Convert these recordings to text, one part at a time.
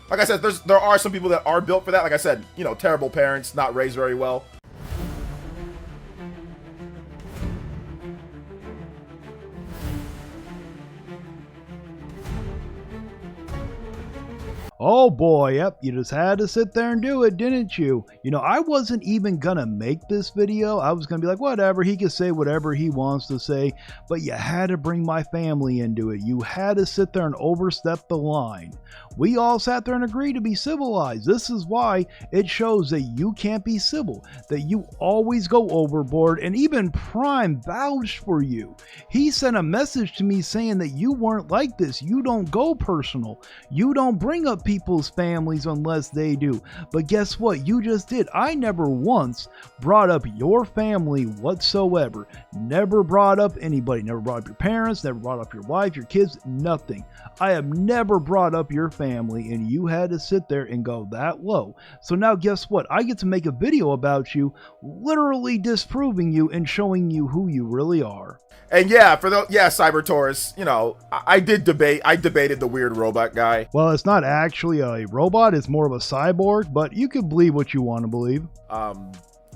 Like I said, there are some people that are built for that. Like I said, you know, terrible parents, not raised very well. Oh boy, yep, you just had to sit there and do it, didn't you? You know, I wasn't even gonna make this video. I was gonna be like, whatever, he can say whatever he wants to say, but you had to bring my family into it. You had to sit there and overstep the line. We all sat there and agreed to be civilized. This is why it shows that you can't be civil, that you always go overboard, and even Prime vouched for you. He sent a message to me saying that you weren't like this. You don't go personal. You don't bring up people's families unless they do. But guess what? You just did. I never once brought up your family whatsoever. Never brought up anybody. Never brought up your parents. Never brought up your wife, your kids, nothing. I have never brought up your family, and you had to sit there and go that low. So now guess what? I get to make a video about you, literally disproving you and showing you who you really are. And yeah, Cyber Taurus, you know, I debated the weird robot guy. Well, it's not actually a robot, it's more of a cyborg, but you could believe what you want to believe.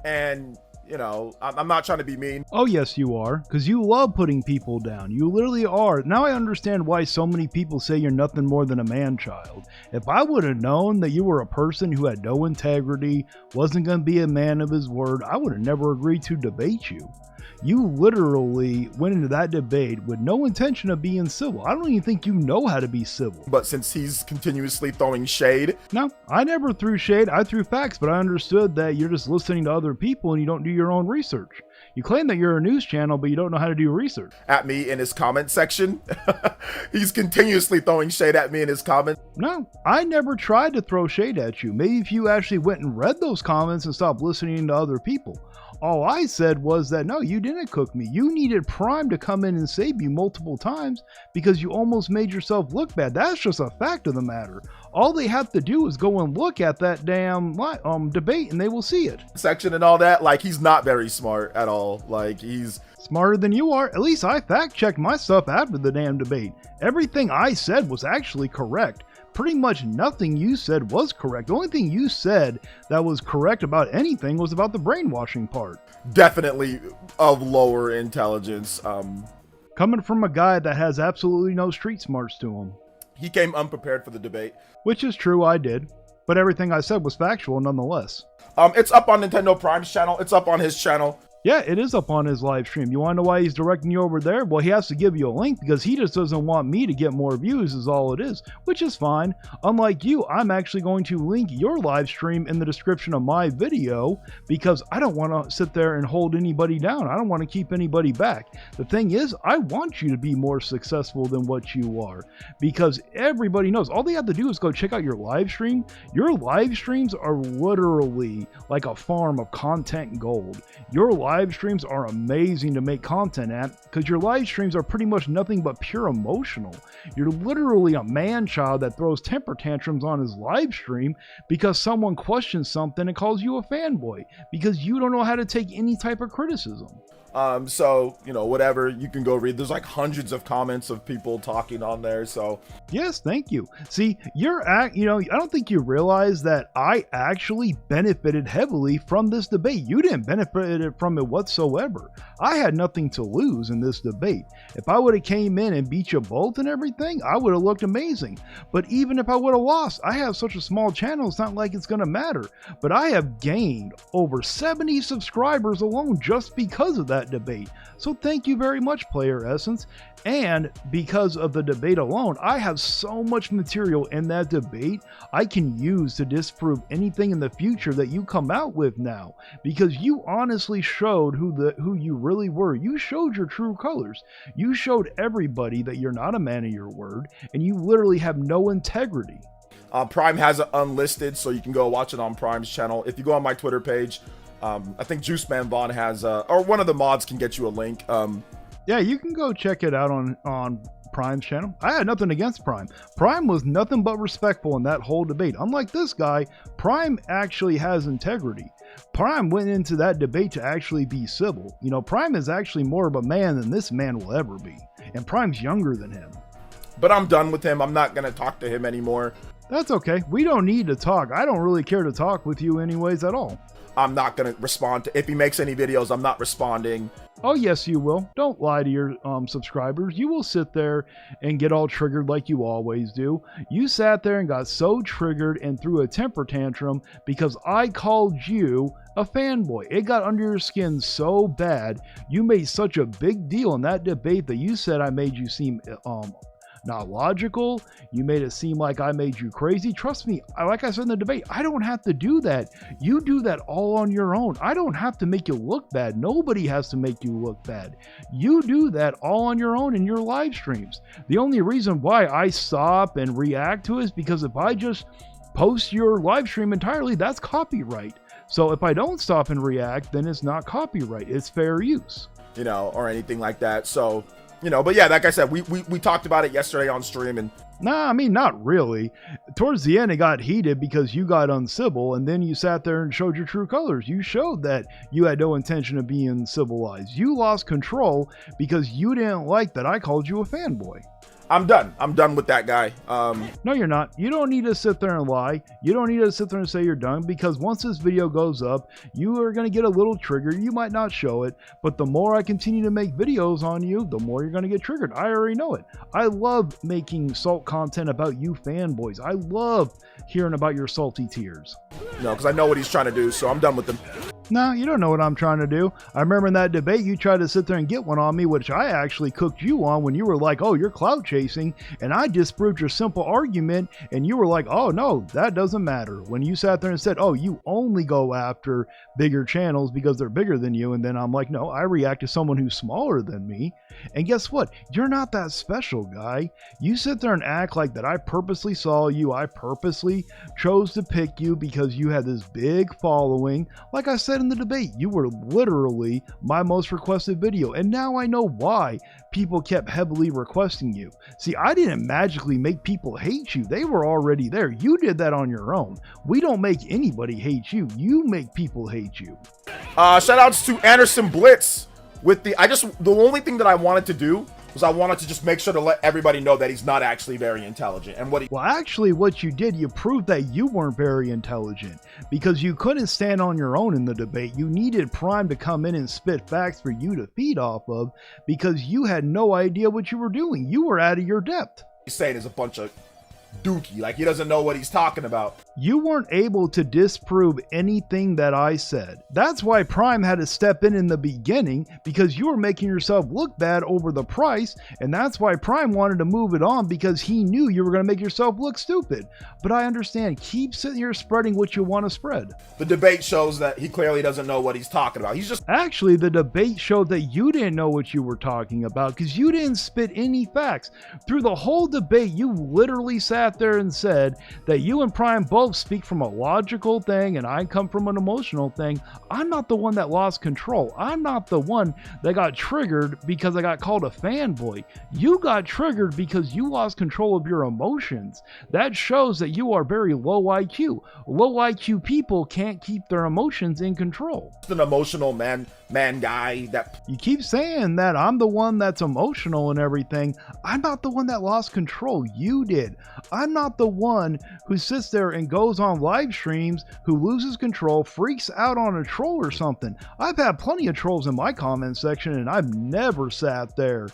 And you know, I'm not trying to be mean. Oh yes you are, because you love putting people down. You literally are. Now I understand why so many people say you're nothing more than a man-child. If I would have known that you were a person who had no integrity, wasn't going to be a man of his word, I would have never agreed to debate you. You literally went into that debate with no intention of being civil. I don't even think you know how to be civil. But since he's continuously throwing shade. No, I never threw shade. I threw facts, but I understood that you're just listening to other people and you don't do your own research. You claim that you're a news channel, but you don't know how to do research. At me in his comment section. He's continuously throwing shade at me in his comments. No, I never tried to throw shade at you. Maybe if you actually went and read those comments and stopped listening to other people. All I said was that, no, you didn't cook me. You needed Prime to come in and save you multiple times because you almost made yourself look bad. That's just a fact of the matter. All they have to do is go and look at that damn debate and they will see it. Section and all that, like, he's not very smart at all. Like, he's smarter than you are. At least I fact-checked my stuff after the damn debate. Everything I said was actually correct. Pretty much nothing you said was correct. The only thing you said that was correct about anything was about the brainwashing part. Definitely of lower intelligence. Coming from a guy that has absolutely no street smarts to him. He came unprepared for the debate. Which is true, I did. But everything I said was factual nonetheless. It's up on Nintendo Prime's channel. It's up on his channel. Yeah, it is up on his live stream. You want to know why he's directing you over there? Well, he has to give you a link because he just doesn't want me to get more views is all it is, which is fine. Unlike you, I'm actually going to link your live stream in the description of my video because I don't want to sit there and hold anybody down. I don't want to keep anybody back. The thing is, I want you to be more successful than what you are because everybody knows. All they have to do is go check out your live stream. Your live streams are literally like a farm of content gold. Your live streams are amazing to make content at because your live streams are pretty much nothing but pure emotional. You're literally a man-child that throws temper tantrums on his live stream because someone questions something and calls you a fanboy because you don't know how to take any type of criticism. So, you know, whatever, you can go read. There's like hundreds of comments of people talking on there, so. Yes, thank you. See, I don't think you realize that I actually benefited heavily from this debate. You didn't benefit from it whatsoever. I had nothing to lose in this debate. If I would have came in and beat you both and everything, I would have looked amazing. But even if I would have lost, I have such a small channel, it's not like it's going to matter. But I have gained over 70 subscribers alone just because of that debate. So thank you very much, Player Essence. And because of the debate alone, I have so much material in that debate I can use to disprove anything in the future that you come out with now, because you honestly showed who you really were. You showed your true colors. You showed everybody that you're not a man of your word and you literally have no integrity. Prime has it unlisted, so you can go watch it on Prime's channel. If you go on my Twitter page, I think Juiceman Vaughn has, or one of the mods can get you a link. Yeah, you can go check it out on Prime's channel. I had nothing against Prime. Prime was nothing but respectful in that whole debate. Unlike this guy, Prime actually has integrity. Prime went into that debate to actually be civil. You know, Prime is actually more of a man than this man will ever be. And Prime's younger than him. But I'm done with him. I'm not going to talk to him anymore. That's okay. We don't need to talk. I don't really care to talk with you anyways at all. I'm not going to respond to, if he makes any videos, I'm not responding. Oh, yes, you will. Don't lie to your subscribers. You will sit there and get all triggered like you always do. You sat there and got so triggered and threw a temper tantrum because I called you a fanboy. It got under your skin so bad. You made such a big deal in that debate that you said I made you seem not logical. You made it seem like I made you crazy. Trust me, like I said in the debate, I don't have to do that. You do that all on your own. I don't have to make you look bad. Nobody has to make you look bad. You do that all on your own in your live streams. The only reason why I stop and react to it is because if I just post your live stream entirely, that's copyright. So if I don't stop and react, then it's not copyright. It's fair use. You know, or anything like that. So, you know, but yeah, like I said, we talked about it yesterday on stream, and nah, I mean, not really. Towards the end, it got heated because you got uncivil, and then you sat there and showed your true colors. You showed that you had no intention of being civilized. You lost control because you didn't like that I called you a fanboy. I'm done. I'm done with that guy. No, you're not. You don't need to sit there and lie. You don't need to sit there and say you're done, because once this video goes up, you are going to get a little triggered. You might not show it, but the more I continue to make videos on you, the more you're going to get triggered. I already know it. I love making salt content about you fanboys. I love hearing about your salty tears. No, because I know what he's trying to do, so I'm done with him. No, you don't know what I'm trying to do. I remember in that debate, you tried to sit there and get one on me, which I actually cooked you on when you were like, oh, you're clout chasing, and I disproved your simple argument, and you were like, oh, no, that doesn't matter. When you sat there and said, oh, you only go after bigger channels because they're bigger than you, and then I'm like, no, I react to someone who's smaller than me. And guess what? You're not that special, guy. You sit there and act like that I purposely saw you, I purposely chose to pick you because you had this big following. Like I said in the debate, you were literally my most requested video, and now I know why people kept heavily requesting you. See, I didn't magically make people hate you. They were already there. You did that on your own. We don't make anybody hate you. You make people hate you. Shout outs to Anderson Blitz with the only thing that I wanted to do was I wanted to just make sure to let everybody know that he's not actually very intelligent. And well, actually what you did, you proved that you weren't very intelligent because you couldn't stand on your own in the debate. You needed Prime to come in and spit facts for you to feed off of because you had no idea what you were doing. You were out of your depth. He's saying is a bunch of dookie, like he doesn't know what he's talking about. You weren't able to disprove anything that I said. That's why Prime had to step in the beginning, because you were making yourself look bad over the price, and that's why Prime wanted to move it on, because he knew you were going to make yourself look stupid. But I understand. Keep sitting here spreading what you want to spread. The debate shows that he clearly doesn't know what he's talking about. He's just... Actually, the debate showed that you didn't know what you were talking about, because you didn't spit any facts. Through the whole debate, you literally sat there and said that you and Prime both speak from a logical thing and I come from an emotional thing. I'm not the one that lost control. I'm not the one that got triggered because I got called a fanboy. You got triggered because you lost control of your emotions. That shows that you are very low IQ. Low IQ people can't keep their emotions in control. An emotional man guy that... You keep saying that I'm the one that's emotional and everything. I'm not the one that lost control. You did. I'm not the one who sits there and goes on live streams, who loses control, freaks out on a troll or something. I've had plenty of trolls in my comment section and I've never sat there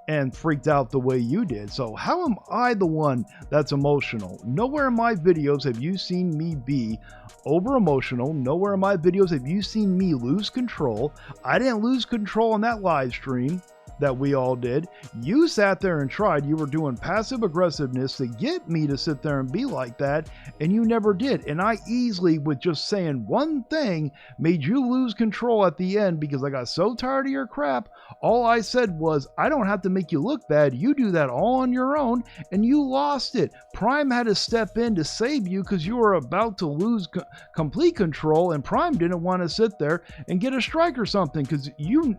and freaked out the way you did. So how am I the one that's emotional? Nowhere in my videos have you seen me be over emotional. Nowhere in my videos have you seen me lose control. I didn't lose control in that live stream that we all did. You sat there and tried. You were doing passive aggressiveness to get me to sit there and be like that, and you never did. And I easily, with just saying one thing, made you lose control at the end because I got so tired of your crap. All I said was, I don't have to make you look bad. You do that all on your own, and you lost it. Prime had to step in to save you because you were about to lose complete control, and Prime didn't want to sit there and get a strike or something because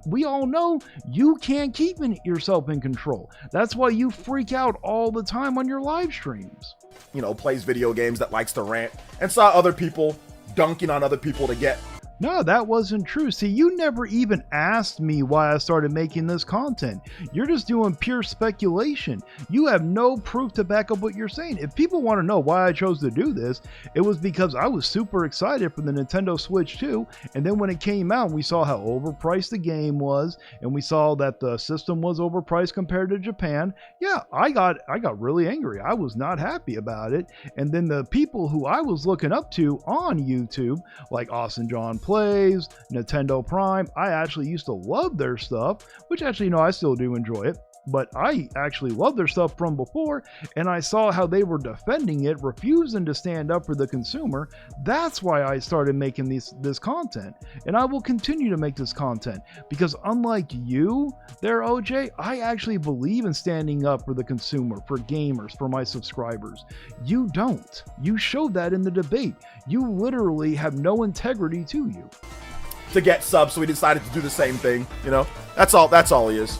we all know you can't keeping yourself in control. That's why you freak out all the time on your live streams. You know, plays video games, that likes to rant, and saw other people dunking on other people to get No, that wasn't true. See, you never even asked me why I started making this content. You're just doing pure speculation. You have no proof to back up what you're saying. If people want to know why I chose to do this, it was because I was super excited for the Nintendo Switch 2. And then when it came out, we saw how overpriced the game was, and we saw that the system was overpriced compared to Japan. Yeah, I got really angry. I was not happy about it. And then the people who I was looking up to on YouTube, like Austin John Plays, Nintendo Prime, I actually used to love their stuff, which actually, I still do enjoy it. But I actually loved their stuff from before, and I saw how they were defending it, refusing to stand up for the consumer. That's why I started making this content, and I will continue to make this content, because unlike you there, OJ, I actually believe in standing up for the consumer, for gamers, for my subscribers. You don't. You showed that in the debate. You literally have no integrity to you. To get subs, so we decided to do the same thing, That's all he is.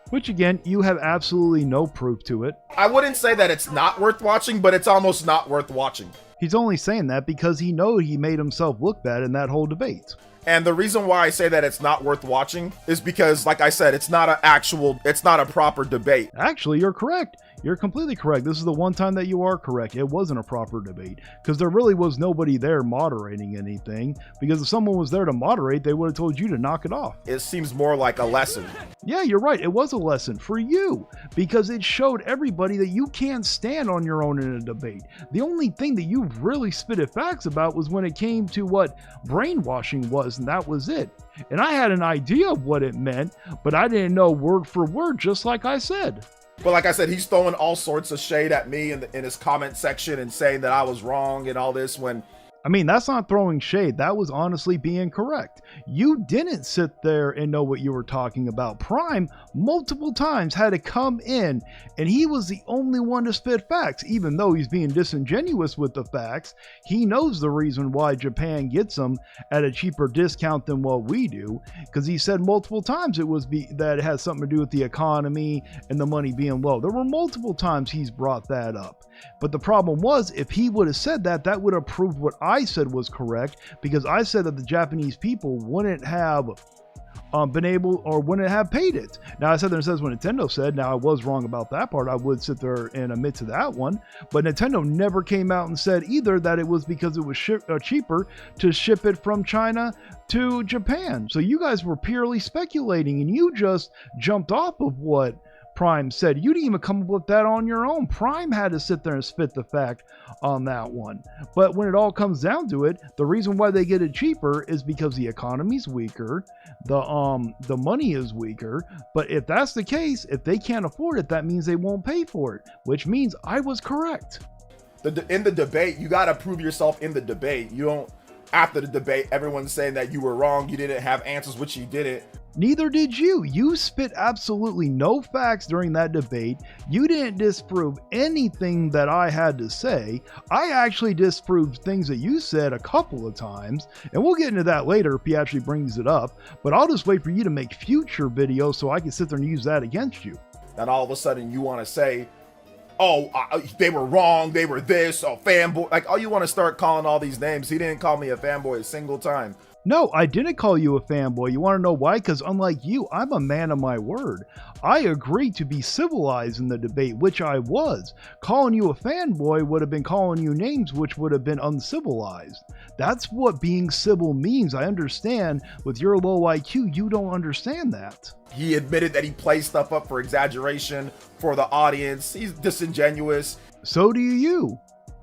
Which again, you have absolutely no proof to it. I wouldn't say that it's not worth watching, but it's almost not worth watching. He's only saying that because he knows he made himself look bad in that whole debate. And the reason why I say that it's not worth watching is because, like I said, it's not a proper debate. Actually, you're correct. You're completely correct. This is the one time that you are correct. It wasn't a proper debate because there really was nobody there moderating anything, because if someone was there to moderate, they would have told you to knock it off. It seems more like a lesson. Yeah, you're right. It was a lesson for you because it showed everybody that you can't stand on your own in a debate. The only thing that you really spitted facts about was when it came to what brainwashing was, and that was it. And I had an idea of what it meant, but I didn't know word for word, just like I said. But like I said, he's throwing all sorts of shade at me in his comment section and saying that I was wrong and all this when... I mean, that's not throwing shade. That was honestly being correct. You didn't sit there and know what you were talking about. Prime multiple times had to come in, and he was the only one to spit facts. Even though he's being disingenuous with the facts, he knows the reason why Japan gets them at a cheaper discount than what we do, because he said multiple times that it has something to do with the economy and the money being low. There were multiple times he's brought that up. But the problem was, if he would have said that, that would have proved what I said was correct, because I said that the Japanese people wouldn't have been able, or wouldn't have paid it. Now I said there, it says what Nintendo said. Now I was wrong about that part. I would sit there and admit to that one, but Nintendo never came out and said either that it was because it was cheaper to ship it from China to Japan. So you guys were purely speculating, and you just jumped off of what Prime said. You didn't even come up with that on your own. Prime had to sit there and spit the fact on that one. But when it all comes down to it, the reason why they get it cheaper is because the economy's weaker, the money is weaker. But if that's the case, if they can't afford it, that means they won't pay for it, which means I was correct. In the debate, you got to prove yourself in the debate. You don't, after the debate, everyone's saying that you were wrong, you didn't have answers, which you didn't. Neither did you. You spit absolutely no facts during that debate. You didn't disprove anything that I had to say. I actually disproved things that you said a couple of times, and we'll get into that later if he actually brings it up, but I'll just wait for you to make future videos so I can sit there and use that against you. Then all of a sudden you want to say, oh, they were wrong, they were this, oh, fanboy. Like, oh, you want to start calling all these names. He didn't call me a fanboy a single time. No, I didn't call you a fanboy. You want to know why? Because unlike you, I'm a man of my word. I agreed to be civilized in the debate, which I was. Calling you a fanboy would have been calling you names, which would have been uncivilized. That's what being civil means. I understand. With your low IQ, you don't understand that. He admitted that he plays stuff up for exaggeration for the audience. He's disingenuous. So do you.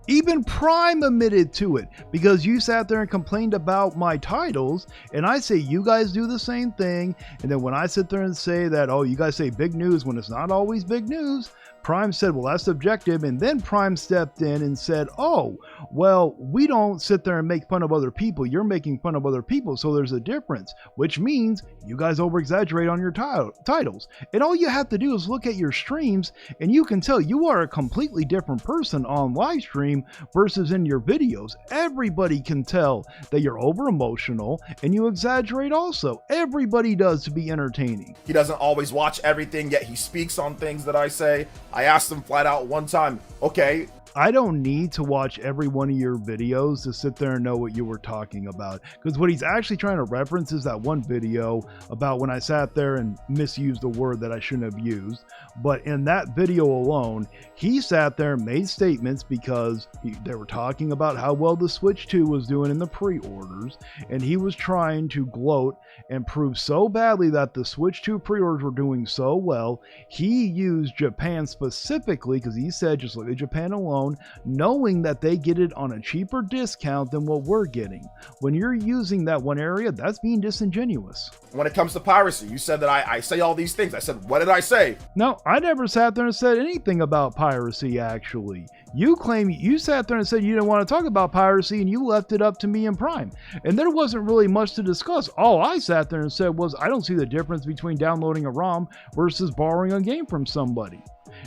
Even Prime admitted to it, because you sat there and complained about my titles, and I say you guys do the same thing, and then when I sit there and say that, oh, you guys say big news when it's not always big news, Prime said, well, that's subjective, and then Prime stepped in and said, oh, well, we don't sit there and make fun of other people. You're making fun of other people, so there's a difference, which means you guys over-exaggerate on your titles. And all you have to do is look at your streams, and you can tell you are a completely different person on live stream versus in your videos. Everybody can tell that you're over-emotional, and you exaggerate also. Everybody does to be entertaining. He doesn't always watch everything, yet he speaks on things that I say. I asked him flat out one time, okay, I don't need to watch every one of your videos to sit there and know what you were talking about. Because what he's actually trying to reference is that one video about when I sat there and misused a word that I shouldn't have used. But in that video alone, he sat there and made statements because they were talking about how well the Switch 2 was doing in the pre-orders. And he was trying to gloat and prove so badly that the Switch 2 pre-orders were doing so well. He used Japan specifically because he said, just look at Japan alone, knowing that they get it on a cheaper discount than what we're getting. When you're using that one area, that's being disingenuous. When it comes to piracy, you said that I say all these things. I said, what did I say? No, I never sat there and said anything about piracy, actually. You claim you sat there and said you didn't want to talk about piracy and you left it up to me and Prime. And there wasn't really much to discuss. All I sat there and said was, I don't see the difference between downloading a ROM versus borrowing a game from somebody.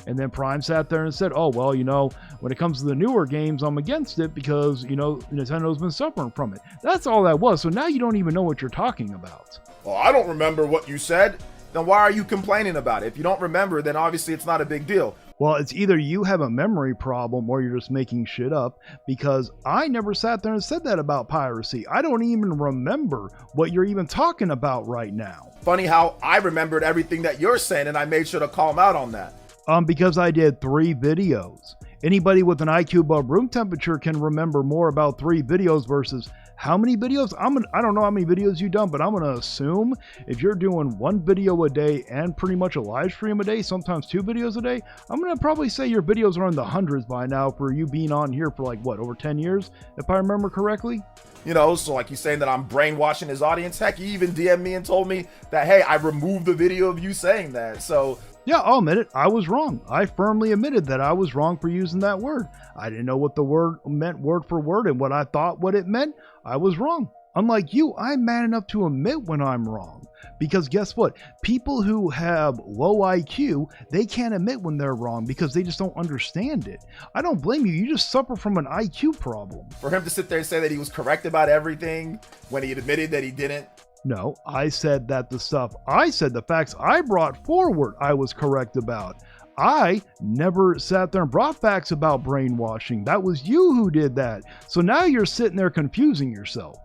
And then Prime sat there and said, oh, well, you know, when it comes to the newer games, I'm against it because, you know, Nintendo's been suffering from it. That's all that was. So now you don't even know what you're talking about. Well, I don't remember what you said. Then why are you complaining about it? If you don't remember, then obviously it's not a big deal. Well, it's either you have a memory problem or you're just making shit up, because I never sat there and said that about piracy. I don't even remember what you're even talking about right now. Funny how I remembered everything that you're saying and I made sure to call him out on that. Because I did 3 videos. Anybody with an IQ above room temperature can remember more about 3 videos versus how many videos? I don't know how many videos you've done, but I'm going to assume if you're doing 1 video a day and pretty much a live stream a day, sometimes 2 videos a day, I'm going to probably say your videos are in the hundreds by now for you being on here for like, what, over 10 years, if I remember correctly? You know, so like he's saying that I'm brainwashing his audience. Heck, he even DM'd me and told me that, hey, I removed the video of you saying that. So yeah, I'll admit it. I was wrong. I firmly admitted that I was wrong for using that word. I didn't know what the word meant word for word, and what I thought what it meant, I was wrong. Unlike you, I'm man enough to admit when I'm wrong. Because guess what? People who have low IQ, they can't admit when they're wrong because they just don't understand it. I don't blame you. You just suffer from an IQ problem. For him to sit there and say that he was correct about everything when he admitted that he didn't. No, I said that the facts I brought forward, I was correct about. I never sat there and brought facts about brainwashing. That was you who did that. So now you're sitting there confusing yourself.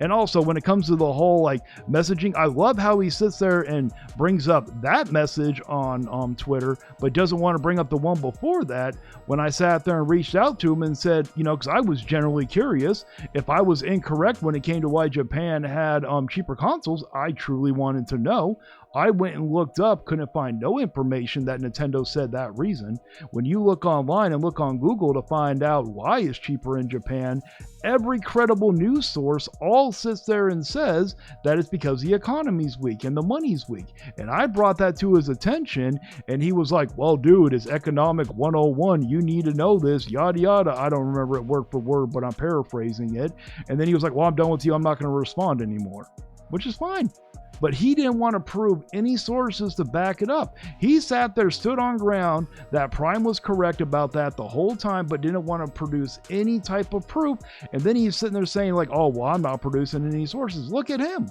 And also, when it comes to the whole like messaging, I love how he sits there and brings up that message on Twitter, but doesn't want to bring up the one before that. When I sat there and reached out to him and said, you know, because I was generally curious if I was incorrect when it came to why Japan had cheaper consoles. I truly wanted to know. I went and looked up, couldn't find no information that Nintendo said that reason. When you look online and look on Google to find out why it's cheaper in Japan, every credible news source all sits there and says that it's because the economy's weak and the money's weak. And I brought that to his attention, and he was like, well, dude, it's economic 101. You need to know this, yada, yada. I don't remember it word for word, but I'm paraphrasing it. And then he was like, well, I'm done with you. I'm not going to respond anymore, which is fine. But he didn't want to prove any sources to back it up. He sat there, stood on ground that Prime was correct about that the whole time, but didn't want to produce any type of proof. And then he's sitting there saying like, oh, well, I'm not producing any sources. Look at him.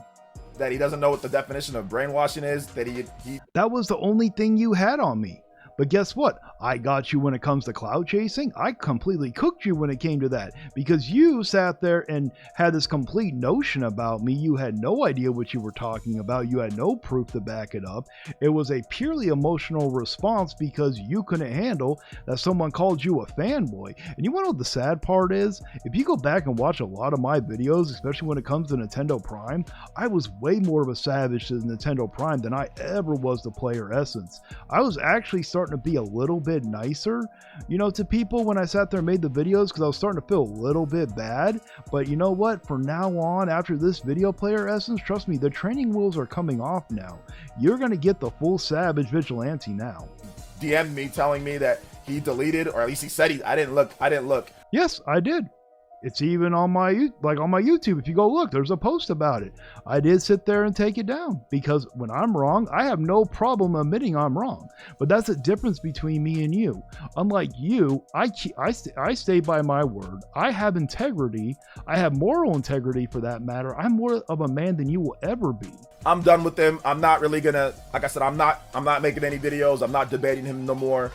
That he doesn't know what the definition of brainwashing is. That That was the only thing you had on me. But guess what? I got you when it comes to cloud chasing. I completely cooked you when it came to that, because you sat there and had this complete notion about me. You had no idea what you were talking about. You had no proof to back it up. It was a purely emotional response because you couldn't handle that someone called you a fanboy. And you want to know what the sad part is? If you go back and watch a lot of my videos, especially when it comes to Nintendo Prime, I was way more of a savage to Nintendo Prime than I ever was to Player Essence. I was actually starting to be a little bit nicer, you know, to people when I sat there and made the videos, because I was starting to feel a little bit bad. But you know what? From now on, after this video, Player Essence, trust me, the training wheels are coming off now. You're going to get the full savage vigilante now. DM'd me telling me that he deleted, or at least he said I didn't look. Yes, I did. It's even on my YouTube. If you go look, there's a post about it. I did sit there and take it down because when I'm wrong, I have no problem admitting I'm wrong. But that's the difference between me and you. Unlike you, I stay by my word. I have integrity. I have moral integrity for that matter. I'm more of a man than you will ever be. I'm done with him. I'm not really gonna, like I said, I'm not making any videos. I'm not debating him no more.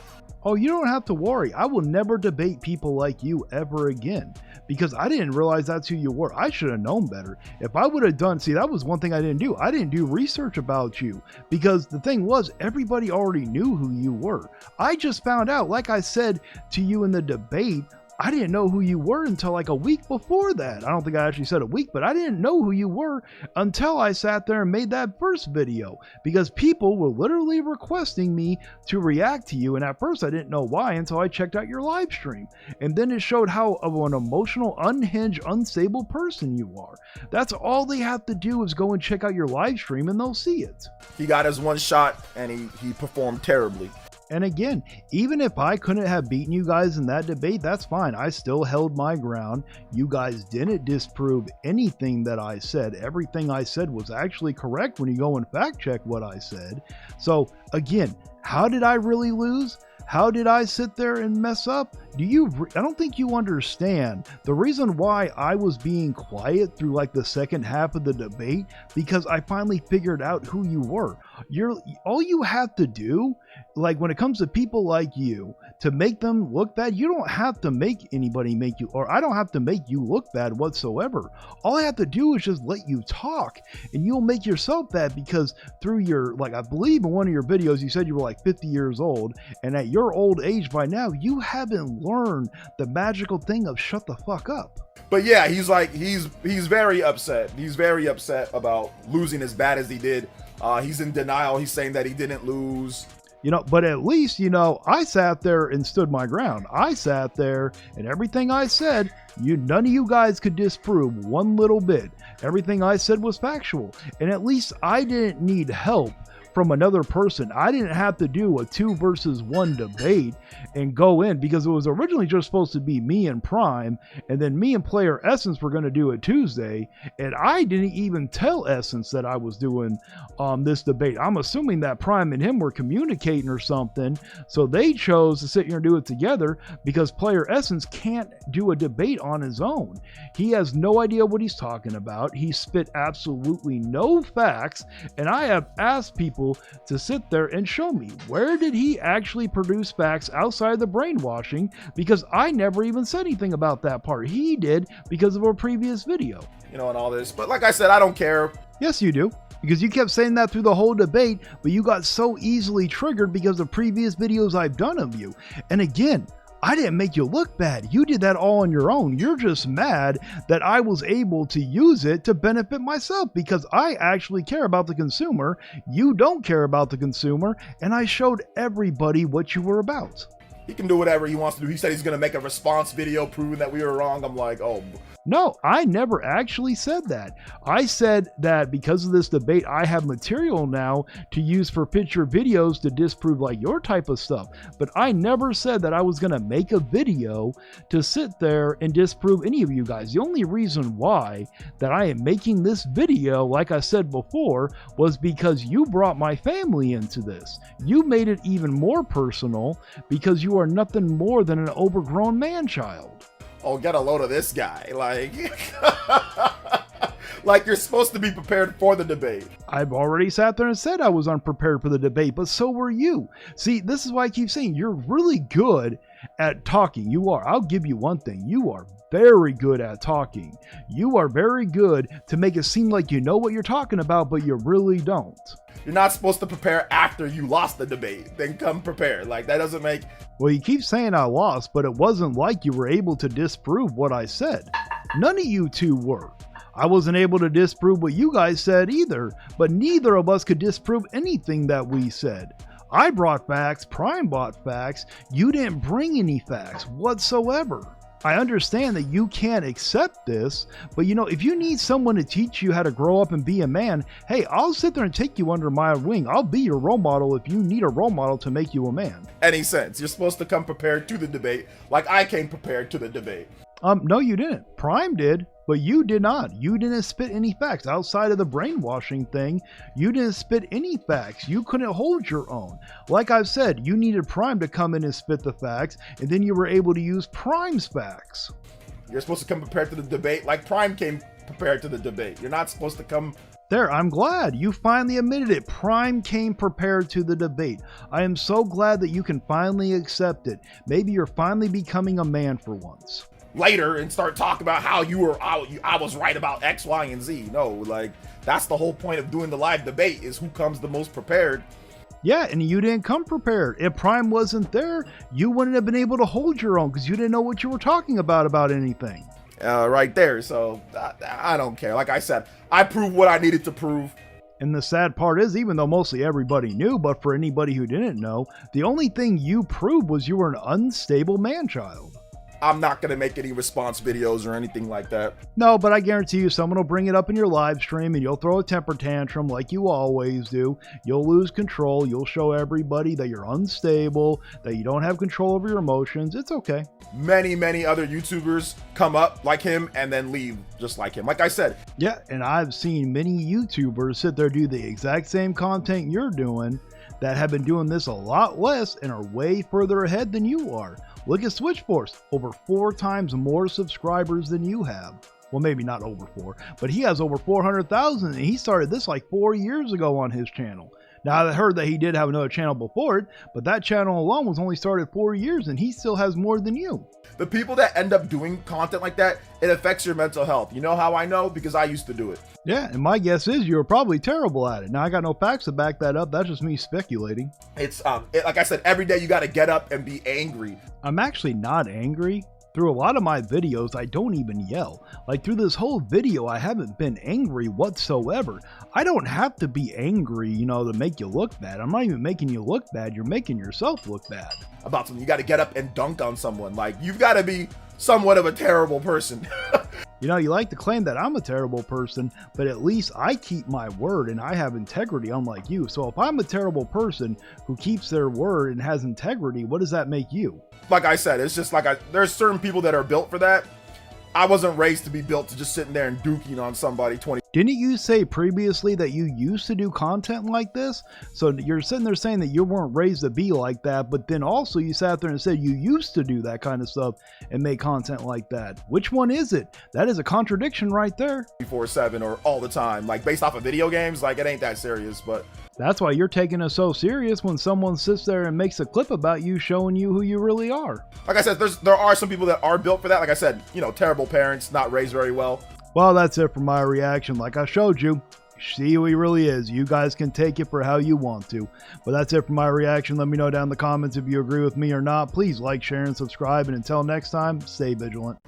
Oh, you don't have to worry. I will never debate people like you ever again because I didn't realize that's who you were. I should have known better. If I would have done, see, that was one thing I didn't do. I didn't do research about you because the thing was, everybody already knew who you were. I just found out, like I said to you in the debate, I didn't know who you were until like a week before that. I don't think I actually said a week, but I didn't know who you were until I sat there and made that first video because people were literally requesting me to react to you. And at first I didn't know why until I checked out your live stream. And then it showed how of an emotional, unhinged, unstable person you are. That's all they have to do is go and check out your live stream and they'll see it. He got his one shot and he performed terribly. And again, even if I couldn't have beaten you guys in that debate, that's fine. I still held my ground. You guys didn't disprove anything that I said. Everything I said was actually correct when you go and fact check what I said. So again, how did I really lose? How did I sit there and mess up? I don't think you understand the reason why I was being quiet through like the second half of the debate, because I finally figured out who you were. All you have to do, like when it comes to people like you, to make them look bad, you don't have to make anybody make you, or I don't have to make you look bad whatsoever. All I have to do is just let you talk and you'll make yourself bad because through your, like I believe in one of your videos, you said you were like 50 years old and at your old age by now, you haven't learned the magical thing of shut the fuck up. But yeah, he's very upset. He's very upset about losing as bad as he did. He's in denial. He's saying that he didn't lose. But at least, I sat there and stood my ground. I sat there and everything I said, none of you guys could disprove one little bit. Everything I said was factual. And at least I didn't need help from another person. I didn't have to do a 2 versus 1 debate and go in because it was originally just supposed to be me and Prime, and then me and Player Essence were going to do it Tuesday, and I didn't even tell Essence that I was doing this debate. I'm assuming that Prime and him were communicating or something, so they chose to sit here and do it together because Player Essence can't do a debate on his own. He has no idea what he's talking about. He spit absolutely no facts, and I have asked people to sit there and show me where did he actually produce facts outside the brainwashing, because I never even said anything about that part. He did because of a previous video. And all this. But like I said, I don't care. Yes, you do. Because you kept saying that through the whole debate, but you got so easily triggered because of previous videos I've done of you. And again, I didn't make you look bad. You did that all on your own. You're just mad that I was able to use it to benefit myself because I actually care about the consumer. You don't care about the consumer, and I showed everybody what you were about. He can do whatever he wants to do. He said he's going to make a response video proving that we were wrong. I'm like, oh. No, I never actually said that. I said that because of this debate, I have material now to use for future videos to disprove like your type of stuff. But I never said that I was going to make a video to sit there and disprove any of you guys. The only reason why that I am making this video, like I said before, was because you brought my family into this. You made it even more personal because you are nothing more than an overgrown man-child. Oh, get a load of this guy. Like you're supposed to be prepared for the debate. I've already sat there and said I was unprepared for the debate, but so were you. See, this is why I keep saying you're really good at talking. You are. I'll give you one thing. You are very good at talking. You are very good to make it seem like you know what you're talking about, but you really don't. You're not supposed to prepare after you lost the debate. Then come prepared. Like, that doesn't make... Well, you keep saying I lost, but it wasn't like you were able to disprove what I said. None of you two were. I wasn't able to disprove what you guys said either, but neither of us could disprove anything that we said. I brought facts, Prime brought facts, you didn't bring any facts whatsoever. I understand that you can't accept this, but if you need someone to teach you how to grow up and be a man, hey, I'll sit there and take you under my wing. I'll be your role model if you need a role model to make you a man. Any sense. You're supposed to come prepared to the debate like I came prepared to the debate. No, you didn't. Prime did, but you did not. You didn't spit any facts outside of the brainwashing thing. You didn't spit any facts. You couldn't hold your own. Like I've said, you needed Prime to come in and spit the facts, and then you were able to use Prime's facts. You're supposed to come prepared to the debate like Prime came prepared to the debate. You're not supposed to come There, I'm glad. You finally admitted it. Prime came prepared to the debate. I am so glad that you can finally accept it. Maybe you're finally becoming a man for once. Later and start talking about how I was right about X, Y, and Z. No, like, that's the whole point of doing the live debate, is who comes the most prepared. Yeah, and you didn't come prepared. If Prime wasn't there, you wouldn't have been able to hold your own because you didn't know what you were talking about anything. Right there. So I don't care. Like I said, I proved what I needed to prove. And the sad part is, even though mostly everybody knew, but for anybody who didn't know, the only thing you proved was you were an unstable man-child. I'm not going to make any response videos or anything like that. No, but I guarantee you someone will bring it up in your live stream and you'll throw a temper tantrum like you always do. You'll lose control. You'll show everybody that you're unstable, that you don't have control over your emotions. It's okay. Many other YouTubers come up like him and then leave just like him. Like I said. Yeah, and I've seen many YouTubers sit there do the exact same content you're doing that have been doing this a lot less and are way further ahead than you are. Look at Switchforce, over 4 times more subscribers than you have. Well, maybe not over 4, but he has over 400,000 and he started this like 4 years ago on his channel. Now, I heard that he did have another channel before it, but that channel alone was only started 4 years and he still has more than you. The people that end up doing content like that, it affects your mental health. You know how I know? Because I used to do it. Yeah, and my guess is you were probably terrible at it. Now, I got no facts to back that up. That's just me speculating. It's, like I said, every day you got to get up and be angry. I'm actually not angry. Through a lot of my videos, I don't even yell. Like through this whole video, I haven't been angry whatsoever. I don't have to be angry, you know, to make you look bad. I'm not even making you look bad. You're making yourself look bad. About something, you got to get up and dunk on someone. Like, you've got to be somewhat of a terrible person. You know, you like to claim that I'm a terrible person, but at least I keep my word and I have integrity, unlike you. So if I'm a terrible person who keeps their word and has integrity, what does that make you? Like I said, it's just like there's certain people that are built for that. I wasn't raised to be built to just sitting there and duking on somebody 20. Didn't you say previously that you used to do content like this? So you're sitting there saying that you weren't raised to be like that, but then also you sat there and said you used to do that kind of stuff and make content like that. Which one is it? That is a contradiction right there. 24/7 or all the time, like based off of video games, like it ain't that serious, but that's why you're taking it so serious when someone sits there and makes a clip about you showing you who you really are. Like I said, there are some people that are built for that. Like I said, you know, terrible parents, not raised very well. Well, that's it for my reaction. Like I showed you, see who he really is. You guys can take it for how you want to. But that's it for my reaction. Let me know down in the comments if you agree with me or not. Please like, share, and subscribe. And until next time, stay vigilant.